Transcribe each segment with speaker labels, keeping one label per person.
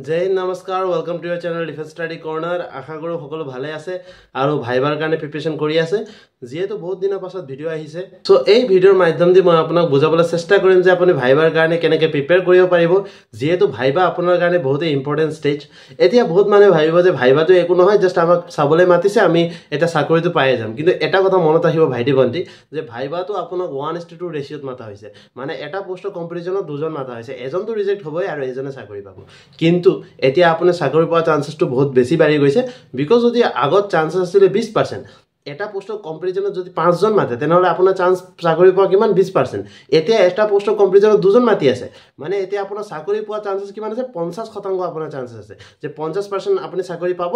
Speaker 1: जय हिंद नमस्कार welcome to your channel defence study corner आशा करो সকলো ভালে আছে আৰু ভাইবাৰ কাৰণে প্ৰিপাৰেচন কৰি আছে যেহেতু বহুত দিনৰ পাছত ভিডিও আহিছে সো এই ভিডিওৰ মাধ্যমেদি মই আপোনাক বুজাবলৈ চেষ্টা কৰিম যে আপুনি ভাইবাৰ কাৰণে কেনেকৈ প্ৰিপেয়াৰ কৰিব পাৰিব যেহেতু ভাইবা আপোনাৰ কাৰণে বহুত ইম্পৰ্টেন্ট ষ্টেজ এতিয়া বহুত মানুহে ভাবিব যে ভাইবাটো একো নহয় জাস্ট আমাক চাবলৈ মাতিছে আমি এটা চাকৰিটো পাই যাম কিন্তু এটা কথা মনত ৰাখিব ভাইটি ভণ্টি যে ভাইবাটো আপোনাক 1:2 ৰেশিওত মাতা হৈছে মানে এটা পোষ্টৰ কম্পিটিশনত দুজন মাতা হৈছে এজনটো ৰিজেক্ট হ'বই আৰু এজনে চাকৰি পাব কিন্তু এতিয়া আপোনাৰ চাকৰি পোৱাৰ চান্সেসটো বহুত বেছি বাঢ়ি গৈছে বিকজ যদি আগত চান্সেস আছিল 20% এটা পোষ্টৰ কম্পিটিশনত যদি 5 জন মাতে তেনেহলে আপোনাৰ চান্স চাকৰি পোৱা কিমান 20% এতিয়া এটা পোষ্টৰ কম্পিটিশনত দুজন মাতি আছে মানে এতিয়া আপোনাৰ চাকৰি পোৱাৰ চান্সেস কিমান আছে 50% আপোনাৰ চান্সেস আছে যে 50% আপুনি চাকৰি পাব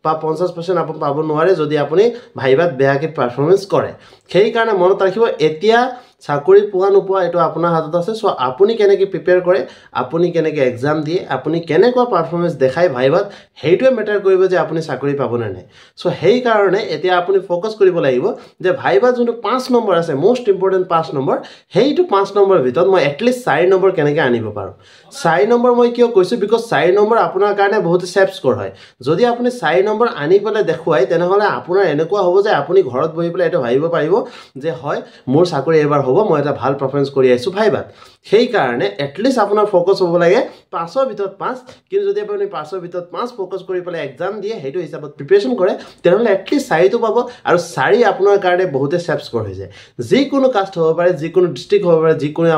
Speaker 1: বা 50% আপুনি পাব নোৱাৰে যদি আপুনি ভাইবাত বেয়াকৈ পাৰফৰমেন্স কৰে সেই কাৰণে মনত ৰাখিব এতিয়া চাকৰি পোৱা নোপোৱা এটো আপোনাৰ হাতত আছে সো আপুনি কেনেকৈ প্ৰিপেয়াৰ কৰে আপুনি কেনেকৈ এক্সাম দিয়ে আপুনি কেনেকুৱা পাৰফৰমেন্স দেখাই ভাইবাত হেইটোৱে মেটাৰ কৰিব যে আপুনি চাকৰি পাব নে নাই সো হেই কাৰণে এতিয়া আপুনি ফোকাস কৰিব লাগিব যে ভাইবাত যোনটো 5 নম্বৰ আছে মোস্ট ইম্পৰ্টেন্ট 5 নম্বৰ হেইটো 5 নম্বৰ ভিতৰত মই এটলিষ্ট 4 নম্বৰ কেনেকৈ আনিব পাৰো 4 নম্বৰ মই কিয় কৈছো বিকজ 4 নম্বৰ আপোনাৰ কাৰণে বহুত সেফ স্কোৰ হয় যদি আপুনি 4 নম্বৰ আনি পেলাই দেখুৱাই তেনেহলে আপোনাৰ এনেকুৱা হ'ব যে আপুনি ঘৰত বহি পেলাই এটা ভাবিব পাৰিব যে হয় মোৰ চাকৰি এবাৰ হ'ব মই এটা ভাল পাৰফৰমেন্স কৰি আইছো ভাইবাত সেই কাৰণে এটলিষ্ট আপোনাৰ ফোকাস হ'ব লাগে 5ৰ ভিতৰত 5 কিন্তু যদি আপুনি 5ৰ ভিতৰত 5 ফোকাস কৰি পেলাই এক্সাম দিয়ে হেইটো হিচাপত প্ৰিপাৰেচন কৰে তেনেহলে এটলিষ্ট 4টো পাব আৰু 4 আপোনাৰ কাৰণে বহুত সেফ স্কোৰ হৈ যায় যিকোনো কাষ্ট হ'ব পাৰে যিকোনো ডিস্ট্ৰিক্ট হ'ব পাৰে যিকোনো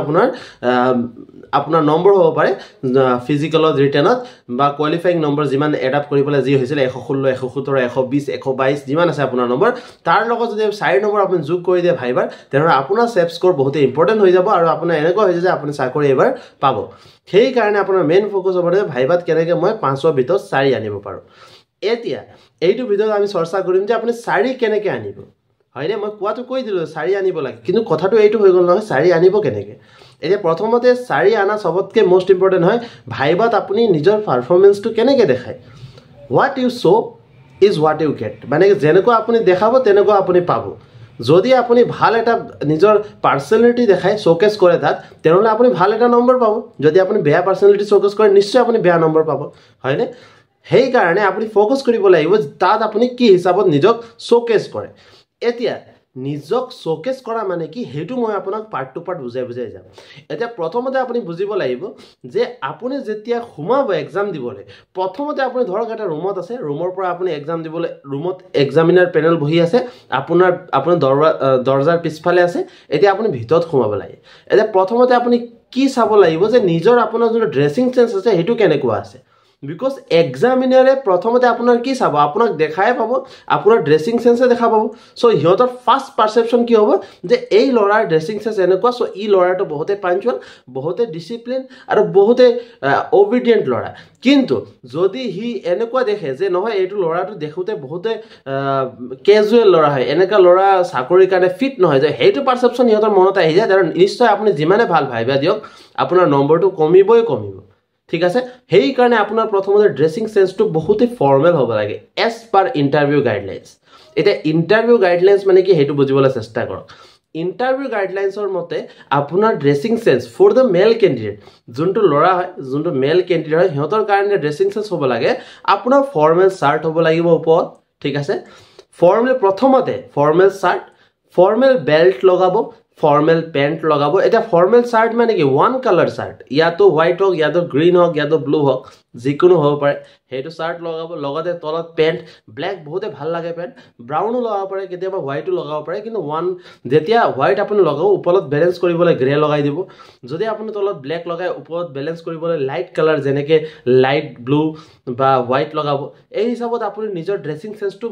Speaker 1: আপোনাৰ নম্বৰ হ'ব পাৰে ফিজিক্যালত ৰিটেনত বা কোৱালিফাইং নম্বৰ যিমান এড আপ কৰি পেলাই যি হৈছিল 116 117 120 122 যিমান আছে আপোনাৰ নম্বৰ তাৰ লগত যদি 4 নম্বৰ আপুনি যোগ কৰি দিয়ে ভাইবাৰ তেনেহলে আপোনাৰ সেফ স্কোৰ বহুত ইম্পৰ্টেন্ট হৈ যাব আৰু আপোনাৰ এনেকুৱা হৈ যায় যে আপুনি চাকৰি এবাৰ পাব সেই কাৰণে আপোনাৰ মেইন ফোকাস হ'ব যে ভাইবাত কেনেকৈ মই 5ৰ ভিতৰত 4 আনিব পাৰো এতিয়া এইটো ভিডিওত আমি চৰ্চা কৰিম যে আপুনি 4 কেনেকৈ আনিব হয়নে মই কোৱাটো কৈ দিলো 4 আনিব লাগে কিন্তু কথাটো এইটো হৈ গল নহয় 4 আনিব কেনেকৈ এতিয়া প্ৰথমতে 4 আনা সবতকৈ মোস্ট ইম্পৰ্টেন্ট হয় ভাইবাত আপুনি নিজৰ পাৰফৰমেন্সটো কেনেকৈ দেখায় what you show is what you get মানে যেনেকুৱা আপুনি দেখাব তেনেকুৱা আপুনি পাব যদি আপুনি ভাল এটা নিজৰ পাৰ্সোনালিটি দেখায় শোকেস কৰে তাত তেনেহলে আপুনি ভাল এটা নম্বৰ পাব যদি আপুনি বেয়া পাৰ্সোনালিটি শোকেস কৰে নিশ্চয় আপুনি বেয়া নম্বৰ পাব হয়নে সেই কাৰণে আপুনি ফোকাস কৰিব লাগিব তাত আপুনি কি হিচাপত নিজক শোকেস কৰে এতিয়া নিজক শোকেস কৰা মানে কি হেতু মই আপোনাক পাৰ্ট টু পাৰ্ট বুজাই যাম এতিয়া প্ৰথমতে আপুনি বুজিব লাগিব যে আপুনি যেতিয়া ঘুমাব এক্সাম দিবলৈ প্ৰথমতে আপুনি ধৰক এটা ৰুমত আছে ৰুমৰ পৰা আপুনি এক্সাম দিবলৈ ৰুমত এক্সামিনাৰ পেনেল বহি আছে আপোনাৰ দৰজাৰ পিছফালে আছে এতিয়া আপুনি ভিতৰত ঘুমাব লাগে এতিয়া প্ৰথমতে আপুনি কি চাব লাগিব যে নিজৰ আপোনাৰ যোন ড্ৰেছিং সেন্স আছে হেতু কেনেকুৱা আছে বিকজ এক্সামিনাৰে প্ৰথমতে আপোনাৰ কি চাব আপোনাক দেখাই পাব আপোনাৰ ড্ৰেছিং সেন্সে দেখা পাব সো হিয়তৰ ফাৰ্স্ট পাৰসেপশন কি হ'ব যে এই লৰাৰ ড্ৰেছিং সেন্স এনেকুৱা সো ই লৰাটো বহুতে পাঞ্চুৱেল বহুতে ডিসিপ্লিন আৰু বহুতে ওবিডিয়েন্ট লৰা কিন্তু যদি হি এনেকুৱা দেখে যে নহয় এইটো লৰাটো দেখোতে বহুতে ক্যাজুৱেল লৰা হয় এনেকা লৰা চাকৰিৰ কাৰণে ফিট নহয় যে হেইটো পাৰসেপশন হিয়তৰ মনত আহি যায় আৰু নিশ্চয় আপুনি যিমানে ভাল ভাইবা দিয়ক আপোনাৰ নম্বৰটো কমিবই কমিব ঠিক আছে হেই কাৰণে আপোনাৰ প্ৰথমতে ড্ৰেছিং সেন্সটো বহুত ফৰ্মেল হ'ব লাগে এজ পাৰ ইন্টাৰভিউ গাইডলাইনস এটা ইন্টাৰভিউ গাইডলাইনস মানে কি হেতু বুজিবলৈ চেষ্টা কৰক ইন্টাৰভিউ গাইডলাইনসৰ মতে আপোনাৰ dressing sense for the male candidate যোনটো লৰা হয় যোনটো মেল ক্যান্ডিডেট হয় হিয়তৰ কাৰণে ড্ৰেছিং সেন্স হ'ব লাগে আপোনাৰ ফৰ্মেল শাৰ্ট হ'ব লাগিব ওপৰত ঠিক আছে ফৰ্মেল প্ৰথমতে ফৰ্মেল শাৰ্ট ফৰ্মেল বেল্ট লগাব ফর্মাল প্যান্ট লগাবো এটা ফর্মাল শার্ট মানে কি ওয়ান কালার শার্ট ইয়া তো হোয়াইট হোক ইয়া তো গ্রিন হোক ইয়া তো ব্লু হোক যিকোনো হ'ব পাৰে হেইটো শার্ট লগাবো লগতে তলত প্যান্ট ব্ল্যাক বহুতে ভাল লাগে প্যান্ট ব্রাউনো লগাব পাৰে কেতিয়াবা হোয়াইটো লগাব পাৰে কিন্তু যেতিয়া হোয়াইট আপুনি লগাব ওপৰত ব্যালেন্স কৰিবলৈ গ্ৰে লগাই দিব যদি আপুনি তলত ব্ল্যাক লগাই ওপৰত ব্যালেন্স কৰিবলৈ লাইট কালাৰ যেনেকে লাইট ব্লু বা হোয়াইট লগাব এই হিচাপত আপুনি নিজৰ ড্ৰেছিং সেন্সটো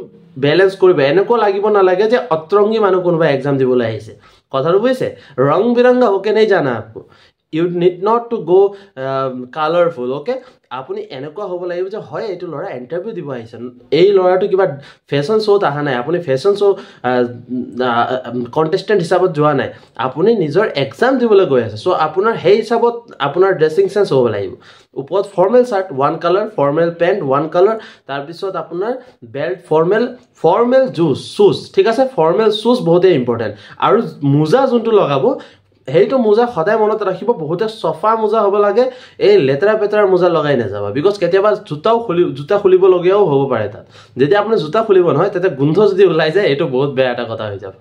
Speaker 1: ব্যালেন্স কৰিব এনেকুৱা লাগিব নালাগে যে অত্ৰংগী মানুহ কোনোবা এক্সাম দিবলৈ আহিছে কথাটো বুজিছে ৰং বিৰংগা হোকে নাই জানা আপকো you need not to go colorful okay আপুনি এনেকুৱা হ'ব লাগিব যে হয় এইটো লৰা ইন্টাৰভিউ দিব আহিছে এই লৰাটো কিবা ফ্যাশন শোত আহা নাই আপুনি ফ্যাশন শো কন্টেস্টেন্ট হিচাপত যোৱা নাই আপুনি নিজৰ এক্সাম দিবলৈ গৈ আছে সো আপোনাৰ হেই হিচাপত আপোনাৰ ড্ৰেছিং সেন্স হ'ব লাগিব ওপৰত formal shirt one colour formal pant one colour তাৰ পিছত আপোনাৰ বেল্ট ফৰ্মেল শুজ ঠিক আছে ফৰ্মেল শুজ বহুত ইম্পৰ্টেন্ট আৰু মোজা যোনটো লগাব সেইটো মোজা সদায় মনত ৰাখিব বহুতে সফা মোজা হ'ব লাগে এই লেতেৰা পেতেৰাৰ মোজা লগাই নাযাবা বিকজ কেতিয়াবা জোতা খুলিবলগীয়াও হ'ব পাৰে তাত যেতিয়া আপুনি জোতা খুলিব নহয় তেতিয়া গোন্ধ যদি ওলাই যায় এইটো বহুত বেয়া এটা কথা হৈ যাব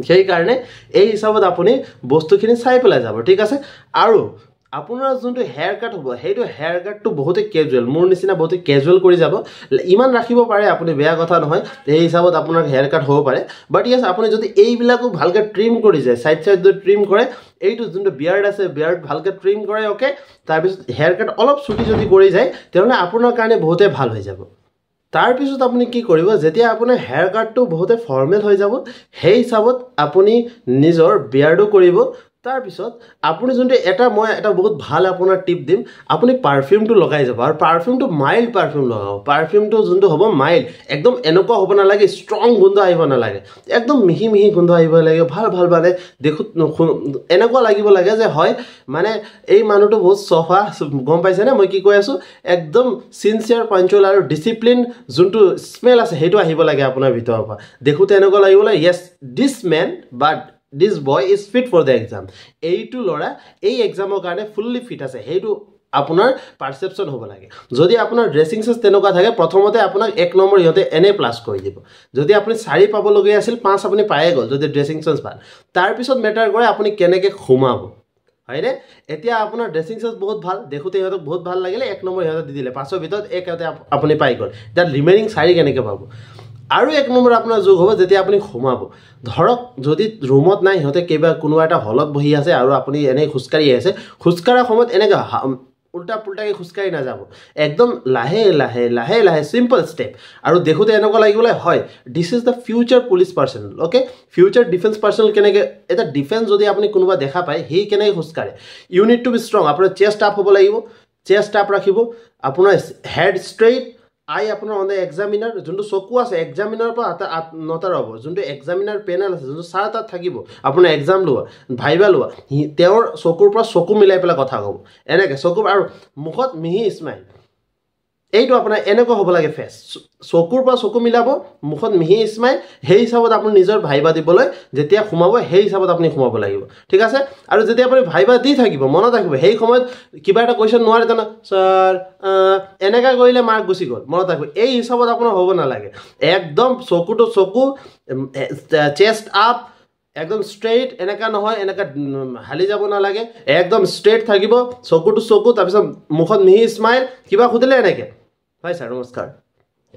Speaker 1: সেই কাৰণে এই হিচাপত আপুনি বস্তুখিনি চাই পেলাই যাব ঠিক আছে আৰু আপোনাৰ যোনটো হেয়াৰ কাট হ'ব সেইটো হেয়াৰ কাটটো বহুতে কেজুৱেল মোৰ নিচিনা বহুতে কেজুৱেল কৰি যাব ইমান ৰাখিব পাৰে আপুনি বেয়া কথা নহয় এই হিচাপত আপোনাৰ হেয়াৰ কাট হ'ব পাৰে বাট ইয়েছ আপুনি যদি এইবিলাকো ভালকৈ ট্ৰিম কৰি যায় সাইড যদি ট্ৰিম কৰে এইটো যোনটো বিয়াৰ্ড আছে বিয়াৰ্ড ভালকৈ ট্ৰিম কৰে ওকে তাৰপিছত হেয়াৰ কাট অলপ চুটি যদি কৰি যায় তেতিয়াহ'লে আপোনাৰ কাৰণে বহুতে ভাল হৈ যাব তাৰপিছত আপুনি কি কৰিব যেতিয়া আপোনাৰ হেয়াৰ কাটটো বহুতে ফৰ্মেল হৈ যাব সেই হিচাপত আপুনি নিজৰ বিয়াৰ্ডো কৰিব তাৰপিছত আপুনি যোনটো মই এটা বহুত ভাল আপোনাৰ টিপ দিম আপুনি পাৰফিউমটো লগাই যাব আৰু পাৰফিউমটো মাইল্ড পাৰফিউম লগাব পাৰফিউমটো যোনটো হ'ব মাইল্ড একদম এনেকুৱা হ'ব নালাগে ষ্ট্ৰং গোন্ধ আহিব নালাগে একদম মিহি মিহি গোন্ধ আহিব লাগে ভাল মানে দেখো এনেকুৱা লাগিব লাগে যে হয় মানে এই মানুহটো বহুত চফা গম পাইছেনে মই কি কৈ আছোঁ একদম চিনচিয়াৰ পাঞ্চুৱেল আৰু ডিচিপ্লিন যোনটো স্মেল আছে সেইটো আহিব লাগে আপোনাৰ ভিতৰৰ পৰা দেখোঁতে এনেকুৱা লাগিব লাগে yes this man but this boy is fit for the exam এইটো লৰা এই এক্সামৰ কাৰণে ফুললি ফিট আছে সেইটো আপোনাৰ পাৰসেপচন হ'ব লাগে যদি আপোনাৰ ড্ৰেছিং সেন্স তেনেকুৱা থাকে প্ৰথমতে আপোনাক 1 নম্বৰ ইহতে এনে প্লাস কৰি দিব যদি আপুনি 4 পাব লগিয়া আছিল 5 আপুনি পায়ে গল যদি ড্ৰেছিং সেন্স ভাল তাৰ পিছত মেটাৰ কৰে আপুনি কেনেকে ঘুমাব হয়নে এতিয়া আপোনাৰ ড্ৰেছিং সেন্স বহুত ভাল দেখোতে ইহতক বহুত ভাল লাগিলে 1 নম্বৰ ইহতে দি দিলে 5ৰ ভিতৰত 1 আপুনি পাই গল দ্যাট ৰিমেইনিং 4 কেনেকে পাব আৰু 1 নম্বৰ আপোনাৰ যোগ হ'ব যেতিয়া আপুনি ঘুমাব ধৰক যদি ৰুমত নাই হতে কেবা কোনোবা এটা হলত বহি আছে আৰু আপুনি এনে খুস্কাৰি আছে খুস্কাৰা সময়ত এনেকা উল্টা পুল্টাকে খুস্কাৰি না যাব একদম লাহে লাহে সিম্পল স্টেপ আৰু দেখোতে এনেকুৱা লাগিবলে হয় this is the future police person okay future defence person কেনেকে এটা ডিফেন্স যদি আপুনি কোনোবা দেখা পায় হি কেনেকে খুস্কাৰে you need to be strong আপোনাৰ চেষ্ট আপ হ'ব লাগিব চেষ্ট আপ ৰাখিব আপোনাৰ হেড ষ্ট্ৰেইট আই আপোনাৰ অন দ্য এক্সামিনাৰ যোনটো চকু আছে এক্সামিনাৰ পৰা নতাৰ হ'ব যোনটো এক্সামিনাৰ পেনেল আছে যোনটো চাৰ তাত থাকিব আপোনাৰ এক্সাম লোৱা ভাইবা লোৱা তেওঁৰ চকুৰ পৰা চকু মিলাই পেলাই কথা ক'ব এনেকৈ চকু আৰু মুখত মিহি স্মাইল এইটো আপোনাৰ এনেকুৱা হ'ব লাগে ফেচ চকুৰ পৰা চকু মিলাব মুখত মিহি স্মাইল সেই হিচাপত আপুনি নিজৰ ভাইবা দিবলৈ যেতিয়া সোমাব সেই হিচাপত আপুনি সোমাব লাগিব ঠিক আছে আৰু যেতিয়া আপুনি ভাইবা দি থাকিব মনত ৰাখিব সেই সময়ত কিবা এটা কুৱেশ্যন নোৱাৰে তেনে স্যাৰ এনেকা কৰিলে মাৰ্ক গুচি গ'ল মনত ৰাখিব এই হিচাপত আপোনাৰ হ'ব নালাগে একদম চকুটো চকু চেষ্ট আপ একদম স্ট্ৰেইট এনেকা নহয় এনেকা হালি যাব নালাগে একদম স্ট্ৰেইট থাকিব চকুটো চকু তাৰপিছত মুখত মিহি স্মাইল কিবা খুদিলে এনেকে হয় স্যাৰ নমস্কাৰ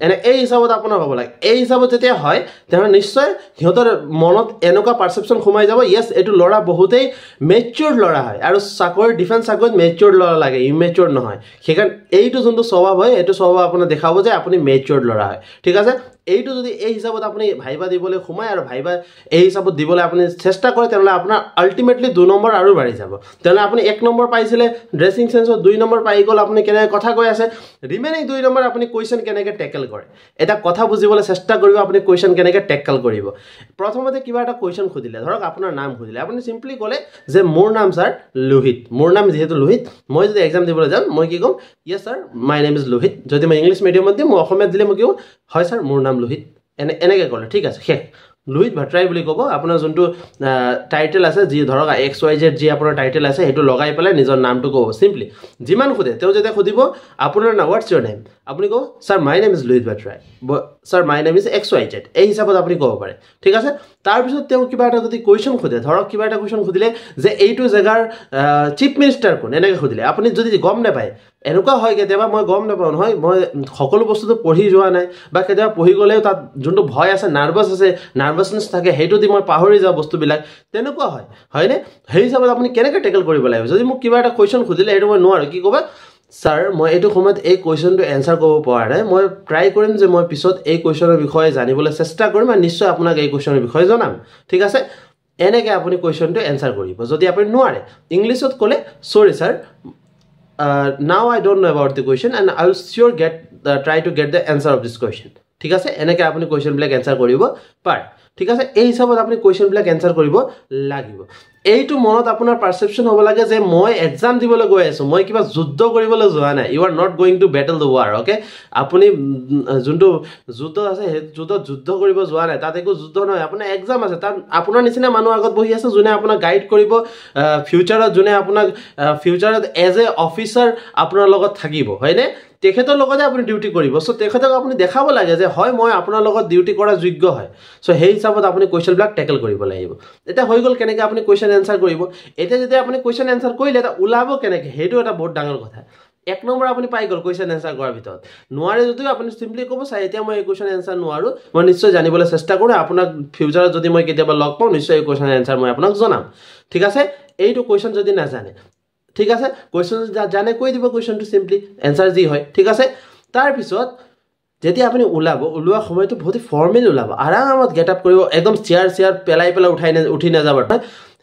Speaker 1: এনে এই হিচাপত আপোনাৰ হ'ব লাগে এই হিচাপত যেতিয়া হয় তেনে নিশ্চয় হিহঁতৰ মনত এনেকুৱা পাৰসেপচন সোমাই যাব ইয়েস এইটো লৰা বহুতেই মেচ্যুৰ্ড লৰা হয় আৰু চাকৰি ডিফেন্স চাকৰিত মেচ্যুৰ্ড লৰা লাগে ইমেচ্যুৰ্ড নহয় সেইকাৰণ এইটো যোনটো স্বভাৱ হয় এইটো স্বভাৱ আপোনাৰ দেখাব যে আপুনি মেচ্যুৰ্ড লৰা হয় ঠিক আছে এইটো যদি এই হিচাপত আপুনি ভাইবা দিবলৈ সোমায় আৰু ভাইবা এই হিচাপত দিবলৈ আপুনি চেষ্টা কৰে তেনলে আপোনাৰ আলটিমেটলি 2 নম্বৰ আৰু বাঢ়ি যাব তেনলে আপুনি 1 নম্বৰ পাইছিলে ড্ৰেছিং সেন্সত 2 নম্বৰ পাই গ'ল আপুনি কেনে কথা কৈ আছে ৰিমেইনিং 2 নম্বৰ আপুনি কোৱেশ্চন কেনেকে টেকল কৰে এটা কথা বুজিবলৈ চেষ্টা কৰিব আপুনি কোৱেশ্চন কেনেকে টেকল কৰিব প্ৰথমতে কিবা এটা কোৱেশ্চন খুদিলে ধৰক আপোনাৰ নাম খুদিলে আপুনি সিম্পলি ক'লে যে মোৰ নাম স্যাৰ লোহিত মোৰ নাম যেহেতু লোহিত মই যদি এক্সাম দিবলৈ যাম মই কি কম yes sir my name is Lohit যদি মই ইংলিশ মিডিয়ামত দিম মই অসমীয়াত দিলে মই কি কম হয় স্যাৰ মোৰ নাম লোহিত এনেকে ক'লে ঠিক আছে শেষ লোহিত ভাট্ৰাই বুলি ক'ব আপোনাৰ যোনটো টাইটেল আছে যি ধৰক XYZ যি আপোনাৰ টাইটেল আছে সেইটো লগাই পেলাই নিজৰ নামটো ক'ব সিম্পলি যিমান খুদে তেওঁ যেতিয়া খুদিব আপোনাৰ নাম হোৱাটছ ইউৰ নেম আপুনি ক'ব sir my name is Lohit Bhattarai sir my name is XYZ এই হিচাপত আপুনি ক'ব পাৰে ঠিক আছে তাৰপিছত তেওঁ কিবা এটা যদি কুৱেশ্যন খুদে ধৰক কিবা এটা কুৱেশ্যন খুদিলে যে এইটো জেগাৰ চিফ মিনিষ্টাৰ কোন এনেকৈ খুদিলে আপুনি যদি গম নাপায় এনেকুৱা হয় কেতিয়াবা মই গম নাপাওঁ নহয় মই সকলো বস্তুটো পঢ়ি যোৱা নাই বা কেতিয়াবা পঢ়ি গ'লেও তাত যোনটো ভয় আছে নাৰ্ভাছনেছ থাকে সেইটো দি মই পাহৰি যাওঁ বস্তুবিলাক তেনেকুৱা হয়নে সেই হিচাপত আপুনি কেনেকৈ টেকল কৰিব লাগিব যদি মোক কিবা এটা কুৱেশ্যন খুদিলে সেইটো মই নোৱাৰোঁ কি ক'বা স্যাৰ মই এইটো সময়ত এই কুৱেশ্যনটো এনচাৰ কৰিব পৰা নাই মই ট্ৰাই কৰিম যে মই পিছত এই কুৱেশ্যনৰ বিষয়ে জানিবলৈ চেষ্টা কৰিম আৰু নিশ্চয় আপোনাক এই কুৱেশ্যনৰ বিষয়ে জনাম ঠিক আছে এনেকৈ আপুনি কুৱেশ্যনটো এনচাৰ কৰিব যদি আপুনি নোৱাৰে ইংলিছত ক'লে সৰি sir now I don't know about the question and I will sure try to get the answer of this question ঠিক আছে এনেকৈ আপুনি কুৱেশ্যন বিলাক এনচাৰ কৰিব পাৰে ঠিক আছে এই হিচাপত আপুনি কুৱেশ্যন বিলাক এনচাৰ কৰিব লাগিব এইটো মনত আপোনাৰ পাৰসেপশন হ'ব লাগে যে মই এক্সাম দিবলৈ গৈ আছো মই কিবা যুদ্ধ কৰিবলৈ যোৱা নাই you are not going to battle the war okay আপুনি যোনটো যুদ্ধ আছে সেই যুদ্ধ কৰিব যোৱা নাই তাত একো যুদ্ধ নহয় আপোনাৰ এক্সাম আছে তাত আপোনাৰ নিচিনা মানুহ আগত বহি আছে যোনে আপোনাক গাইড কৰিব ফিউচাৰত যোনে আপোনাক ফিউচাৰত এজ এ অফিচাৰ আপোনাৰ লগত থাকিব হয়নে তেখেতৰ লগতে আপুনি ডিউটি কৰিব সো তেখেতক আপুনি দেখাব লাগে যে হয় মই আপোনাৰ লগত ডিউটি কৰা যোগ্য হয় সো সেই হিচাপত আপুনি কোৱেশ্চনবিলাক টেকল কৰিব লাগিব এটা হৈ গল কেনেকৈ আপুনি কোৱেশ্চন এনসাৰ কৰিব এটা যদি আপুনি কোৱেশ্চন এনসাৰ কৰিলে এটা ওলাব কেনেকৈ হেটো এটা বহুত ডাঙৰ কথা এক নম্বৰ আপুনি পাই গল কোৱেশ্চন এনসাৰ কৰাৰ ভিতৰত নোৱাৰে যদিও আপুনি সিম্পলি ক'ব চাই এতিয়া মই এই কোৱেশ্চন এনসাৰ নোৱাৰো মই নিশ্চয় জানিবলৈ চেষ্টা কৰোঁ আপোনাক ফিউচাৰত যদি মই কেতিয়াবা লগ পাওঁ নিশ্চয় এই কোৱেশ্চন এনসাৰ মই আপোনাক জনাম ঠিক আছে এইটো কোৱেশ্চন যদি নাজানে ঠিক আছে কোৱেশ্চন জানে কৈ দিব কোৱেশ্চনটো সিম্পলি এনসাৰ যি হয় ঠিক আছে তাৰ পিছত যেতিয়া আপুনি ওলোৱা সময়টো বহুত ফৰ্মেল ওলাব আৰামত গেট আপ কৰিব একদম চেয়াৰ পেলাই উঠি নাযাব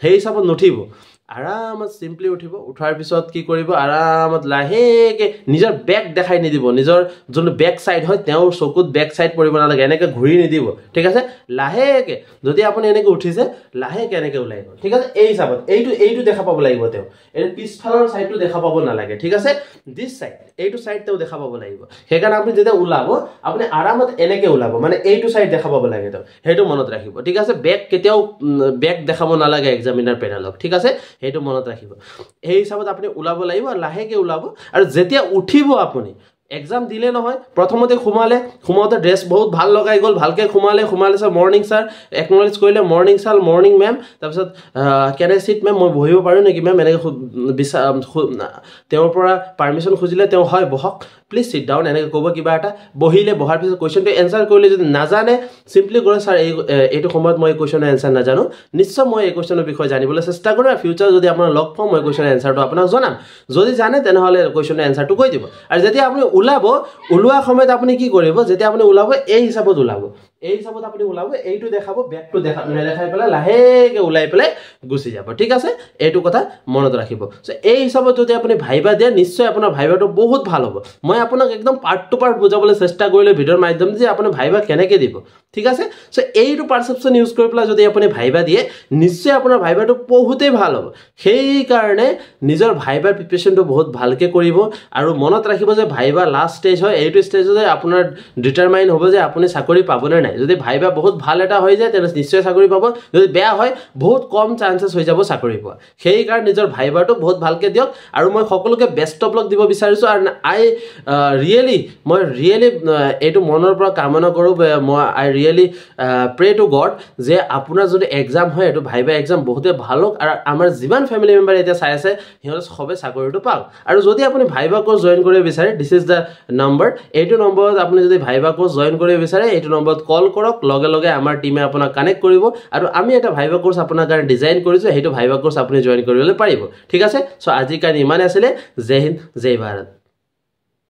Speaker 1: সেই হিচাপত নুঠিব আৰামত সিম্পলি উঠিব উঠাৰ পিছত কি কৰিব আৰামত লাহেকে নিজৰ বেক দেখাই নিদিব নিজৰ যোনটো বেক সাইড হয় তেওঁৰ চকুত বেক সাইড পৰিব নালাগে এনেকে ঘূৰি নিদিব ঠিক আছে লাহেকে যদি আপুনি এনেকে উঠিছে লাহেকে এনেকে ওলাই গ'ল ঠিক আছে এই হিচাপত এইটো দেখা পাব লাগিব তেওঁ এই পিছফালৰ সাইডটো দেখা পাব নালাগে ঠিক আছে দিস সাইড এইটো সাইড তেওঁ দেখা পাব লাগিব হেকাৰণে আপুনি যেতিয়া ওলাব আপুনি আৰামত এনেকে ওলাব মানে এইটো সাইড দেখা পাব লাগে তেওঁ হেটো মনত ৰাখিব ঠিক আছে বেক কেতিয়াও বেক দেখাব নালাগে এক্সামিনাৰ পেনেলক ঠিক আছে হেটো মনত ৰাখিব এই হিচাপত আপুনি ওলাব লাগিব লাহেকে ওলাব আৰু যেতিয়া উঠিব আপুনি এক্সাম দিলে নহয় প্ৰথমতে খুমাওতে ড্ৰেছ বহুত ভাল লগাই গল ভালকে খুমালে স্যাৰ মৰ্নিং স্যাৰ একনলেজ কৰিলে মৰ্নিং স্যাৰ মৰ্নিং মেম তাৰপিছত কেন আই সিট মেম মই বহিব পাৰো নেকি মেম এনেকে তেওঁৰ পৰা পাৰমিশন খুজিলে তেওঁ হয় বহক প্লিজ সিট ডাউন এনেকে ক'ব কিবা এটা বহিলে বহাৰ পিছত কোৱেশ্চনটো এনসাৰ কৰিলে যদি নাজানে সিম্পলি কৰে স্যাৰ এইটো সময়ত মই কোৱেশ্চনৰ এনসাৰ নাজানো নিশ্চয় মই এই কোৱেশ্চনৰ বিষয়ে জানিবলৈ চেষ্টা কৰিম আৰু ফিউচাৰ যদি আপোনাৰ লগ পাওঁ মই কোৱেশ্চনৰ এনসাৰটো আপোনাক জনাম যদি জানে তেনেহলে কোৱেশ্চনৰ এনসাৰটো কৈ দিব আৰু যেতিয়া আপুনি ওলোৱা সময়ত আপুনি কি কৰিব যেতিয়া আপুনি ওলাব এই হিচাপত ওলাব এই হিচাপত আপুনি ওলাব এইটো দেখাব ব্যাকটো নেদেখাই পেলাই লাহেকে ওলাই পেলাই গুচি যাব ঠিক আছে এইটো কথা মনত ৰাখিব সো এই হিচাপত যদি আপুনি ভাইবা দিয়ে নিশ্চয় আপোনাৰ ভাইবাটো বহুত ভাল হ'ব মই আপোনাক একদম পাৰ্ট টু পাৰ্ট বুজাবলৈ চেষ্টা কৰিলে ভিডিওৰ মাধ্যমেৰে যে আপুনি ভাইবা কেনেকৈ দিব ঠিক আছে সো এইটো পাৰসেপশন ইউজ কৰি পেলাই যদি আপুনি ভাইবা দিয়ে নিশ্চয় আপোনাৰ ভাইবাটো বহুতেই ভাল হ'ব সেই কাৰণে নিজৰ ভাইবাৰ প্ৰিপাৰেচনটো বহুত ভালকে কৰিব আৰু মনত ৰাখিব যে ভাইবা লাষ্ট স্টেজ হয় এইটো স্টেজতে আপোনাৰ ডিটাৰমাইন হ'ব যে আপুনি চাকৰি পাবনে নাই যদি ভাইবা বহুত ভাল এটা হৈ যায় তেনে নিশ্চয় চাকৰি পাব যদি বেয়া হয় বহুত কম চান্সেস হৈ যাব চাকৰি পোৱা সেই কাৰণে নিজৰ ভাইবাটো বহুত ভালকে দিয়ক আৰু মই সকলোকে বেষ্ট অফ লক দিব বিচাৰিছো আৰু মই ৰিয়েলি এইটো মনৰ পৰা কামনা কৰোঁ মই আই ৰিয়েলি প্ৰে টু গড যে আপোনাৰ যদি এক্সাম হয় এইটো ভাইবা এক্সাম বহুতে ভাল হওক আৰু আমাৰ যিমান ফ্যামিলি মেম্বাৰ এতিয়া চাই আছে সিহঁতে সবে চাকৰিটো পাওক আৰু যদি আপুনি ভাইবা কোৰ্স জয়েন কৰিব বিচাৰে দিস ইজ দা নম্বৰ এইটো নম্বৰত আপুনি যদি ভাইবা কোৰ্স জয়েন কৰিব বিচাৰে এইটো নম্বৰত কল কৰক লগে লগে আমাৰ টিমে আপোনাক কানেক্ট কৰিব আৰু আমি এটা ভাইবা কোৰ্স আপোনাৰ কাৰণে ডিজাইন কৰিছো সেইটো ভাইবা কোৰ্স আপুনি জয়েন কৰিবলৈ পাৰিব ঠিক আছে সো আজিৰ কাৰণে ইমান আছিল জয় হিন্দ জয় ভাৰত